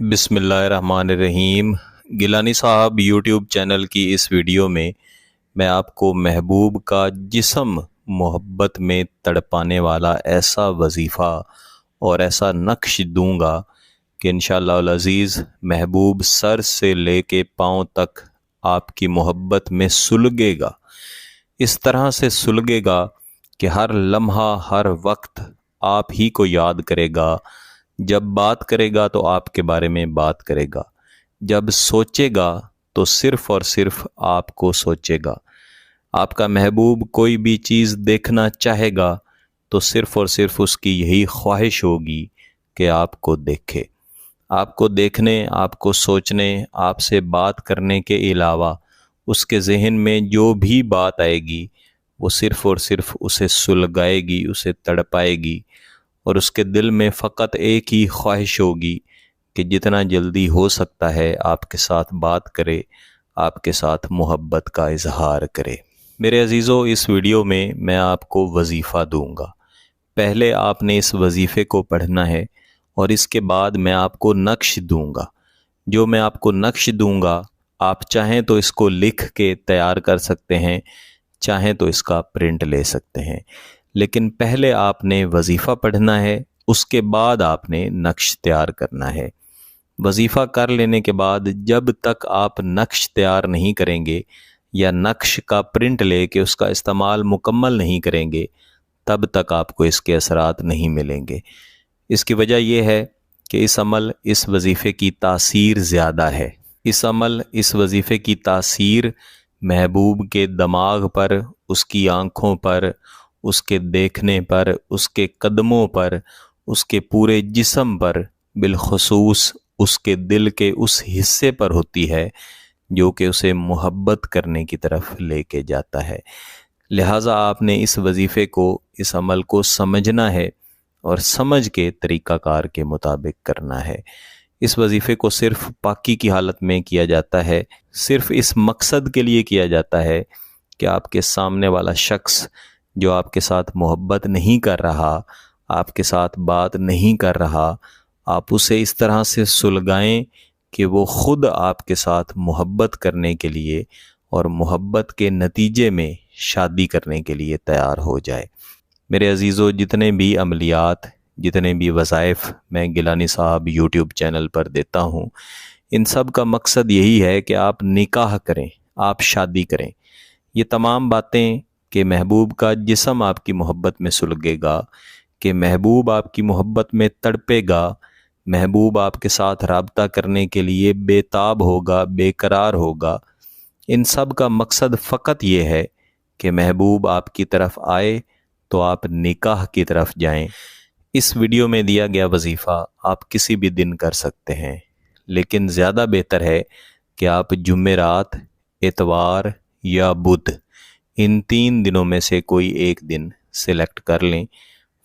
बिस्मिल्लाहिर्रहमानिर्रहीम। गिलानी साहब YouTube channel की इस वीडियो में मैं आपको महबूब का जिस्म मोहब्बत में तड़पाने वाला ऐसा वजीफ़ा और ऐसा नक्श दूंगा कि इंशाअल्लाह अज़ीज़ महबूब सर से लेके पाँव तक आपकी मोहब्बत में सुलगेगा। इस तरह से सुलगेगा कि हर लम्हा हर वक्त आप ही को याद करेगा। जब बात करेगा तो आपके बारे में बात करेगा, जब सोचेगा तो सिर्फ़ और सिर्फ आपको सोचेगा। आपका महबूब कोई भी चीज़ देखना चाहेगा तो सिर्फ़ और सिर्फ उसकी यही ख्वाहिश होगी कि आपको देखे। आपको देखने, आपको सोचने, आपसे बात करने के अलावा उसके ज़हन में जो भी बात आएगी वो सिर्फ़ और सिर्फ उसे सुलगाएगी, उसे तड़पाएगी, और उसके दिल में फ़कत एक ही ख्वाहिश होगी कि जितना जल्दी हो सकता है आपके साथ बात करे, आपके साथ मोहब्बत का इजहार करे। मेरे अज़ीज़ों, इस वीडियो में मैं आपको वजीफ़ा दूंगा। पहले आपने इस वजीफ़े को पढ़ना है और इसके बाद मैं आपको नक्श दूंगा। जो मैं आपको नक्श दूंगा, आप चाहें तो इसको लिख के तैयार कर सकते हैं, चाहें तो इसका प्रिंट ले सकते हैं, लेकिन पहले आपने वजीफ़ा पढ़ना है, उसके बाद आपने नक्श तैयार करना है। वजीफ़ा कर लेने के बाद जब तक आप नक्श तैयार नहीं करेंगे या नक्श का प्रिंट लेके उसका इस्तेमाल मुकम्मल नहीं करेंगे, तब तक आपको इसके असरात नहीं मिलेंगे। इसकी वजह यह है कि इस अमल, इस वजीफ़े की तासीर ज़्यादा है। इस अमल, इस वजीफ़े की तासीर महबूब के दिमाग पर, उसकी आँखों पर, उसके देखने पर, उसके कदमों पर, उसके पूरे जिस्म पर, बिलखुसूस उसके दिल के उस हिस्से पर होती है जो कि उसे मोहब्बत करने की तरफ लेके जाता है। लिहाजा आपने इस वजीफ़े को, इस अमल को समझना है और समझ के तरीक़ाकार के मुताबिक करना है। इस वजीफ़े को सिर्फ़ पाकी की हालत में किया जाता है, सिर्फ़ इस मकसद के लिए किया जाता है कि आपके सामने वाला शख्स जो आपके साथ मोहब्बत नहीं कर रहा, आपके साथ बात नहीं कर रहा, आप उसे इस तरह से सुलगाएं कि वो ख़ुद आपके साथ मोहब्बत करने के लिए और मोहब्बत के नतीजे में शादी करने के लिए तैयार हो जाए। मेरे अज़ीज़ों, जितने भी अमलियात, जितने भी वज़ाइफ़ मैं गिलानी साहब यूट्यूब चैनल पर देता हूँ, इन सब का मकसद यही है कि आप निकाह करें, आप शादी करें। ये तमाम बातें कि महबूब का जिस्म आपकी मोहब्बत में सुलगेगा, कि महबूब आपकी मोहब्बत में तड़पेगा, महबूब आपके साथ राब्ता करने के लिए बेताब होगा, बेकरार होगा, इन सब का मकसद फ़कत ये है कि महबूब आपकी तरफ आए तो आप निकाह की तरफ जाएं। इस वीडियो में दिया गया वजीफ़ा आप किसी भी दिन कर सकते हैं, लेकिन ज़्यादा बेहतर है कि आप जुमेरात, इतवार या बुध, इन 3 दिनों में से कोई एक दिन सिलेक्ट कर लें।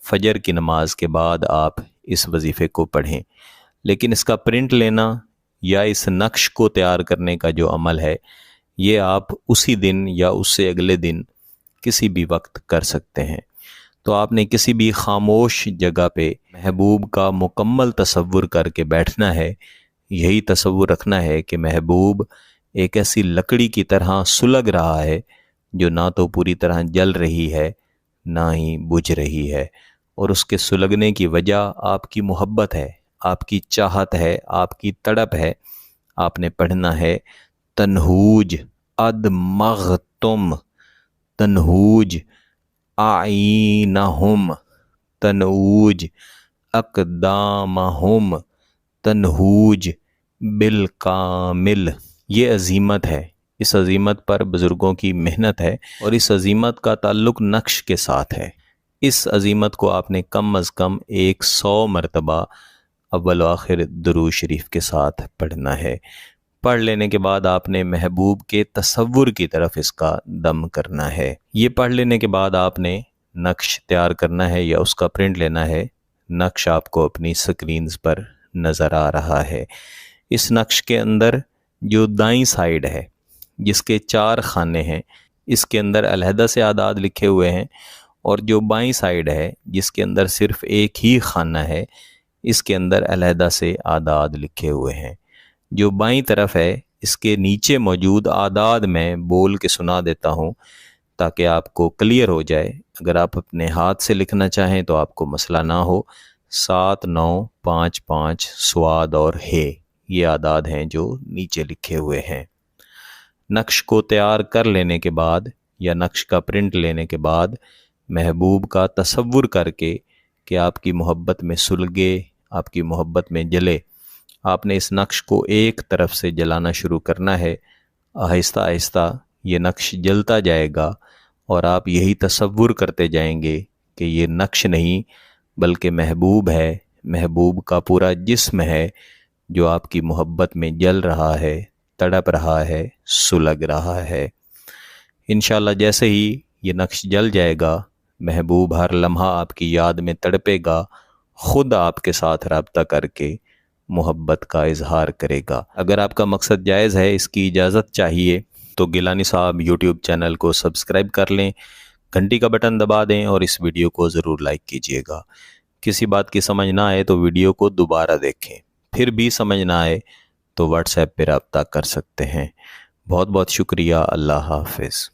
फजर की नमाज के बाद आप इस वजीफ़े को पढ़ें, लेकिन इसका प्रिंट लेना या इस नक्श को तैयार करने का जो अमल है, ये आप उसी दिन या उससे अगले दिन किसी भी वक्त कर सकते हैं। तो आपने किसी भी खामोश जगह पे महबूब का मुकम्मल तसव्वुर करके बैठना है। यही तसव्वुर रखना है कि महबूब एक ऐसी लकड़ी की तरह सुलग रहा है जो ना तो पूरी तरह जल रही है, ना ही बुझ रही है, और उसके सुलगने की वजह आपकी मोहब्बत है, आपकी चाहत है, आपकी तड़प है। आपने पढ़ना है तन्हूज अद मग़तुम, तन्हूज आईनहुम, तन्हूज अक़दामहुम, तन्हूज बिलकामिल। ये अज़ीमत है, इस अज़ीमत पर बुज़ुर्गों की मेहनत है और इस अज़ीमत का ताल्लुक़ नक्श के साथ है। इस अज़ीमत को आपने कम अज़ कम 100 मरतबा अव्वल व आखिर दुरूद शरीफ के साथ पढ़ना है। पढ़ लेने के बाद आपने महबूब के तसव्वुर की तरफ इसका दम करना है। ये पढ़ लेने के बाद आपने नक्श तैयार करना है या उसका प्रिंट लेना है। नक्श आपको अपनी स्क्रीन्स पर नज़र आ रहा है। इस नक्श के अंदर जो दाईं साइड है, जिसके 4 खाने हैं, इसके अंदर अलहदा से आदाद लिखे हुए हैं, और जो बाईं साइड है जिसके अंदर सिर्फ़ एक ही खाना है, اس کے اندر علیحدہ سے اعداد لکھے ہوئے ہیں۔ جو بائیں طرف ہے اس کے نیچے موجود اعداد میں بول کے سنا دیتا ہوں تاکہ آپ کو کلیئر ہو جائے۔ اگر آپ اپنے ہاتھ سے لکھنا چاہیں تو آپ کو مسئلہ نہ ہو۔ 7 9 5 5 سواد اور ہے، یہ اعداد ہیں جو نیچے لکھے ہوئے ہیں۔ نقش کو تیار کر لینے کے بعد یا نقش کا پرنٹ لینے کے بعد محبوب کا تصور کر کے کہ آپ کی محبت میں سلگے، آپ کی محبت میں جلے، آپ نے اس نقش کو ایک طرف سے جلانا شروع کرنا ہے۔ آہستہ آہستہ یہ نقش جلتا جائے گا اور آپ یہی تصور کرتے جائیں گے کہ یہ نقش نہیں بلکہ محبوب ہے، محبوب کا پورا جسم ہے جو آپ کی محبت میں جل رہا ہے، تڑپ رہا ہے، سلگ رہا ہے۔ انشاءاللہ جیسے ہی یہ نقش جل جائے گا، محبوب ہر لمحہ آپ کی یاد میں تڑپے گا، خود آپ کے ساتھ رابطہ کر کے محبت کا اظہار کرے گا۔ اگر آپ کا مقصد جائز ہے، اس کی اجازت چاہیے، تو گیلانی صاحب یوٹیوب چینل کو سبسکرائب کر لیں، گھنٹی کا بٹن دبا دیں اور اس ویڈیو کو ضرور لائک کیجیے گا۔ کسی بات کی سمجھ نہ آئے تو ویڈیو کو دوبارہ دیکھیں، پھر بھی سمجھ نہ آئے تو واٹس ایپ پہ رابطہ کر سکتے ہیں۔ بہت بہت شکریہ۔ اللہ حافظ۔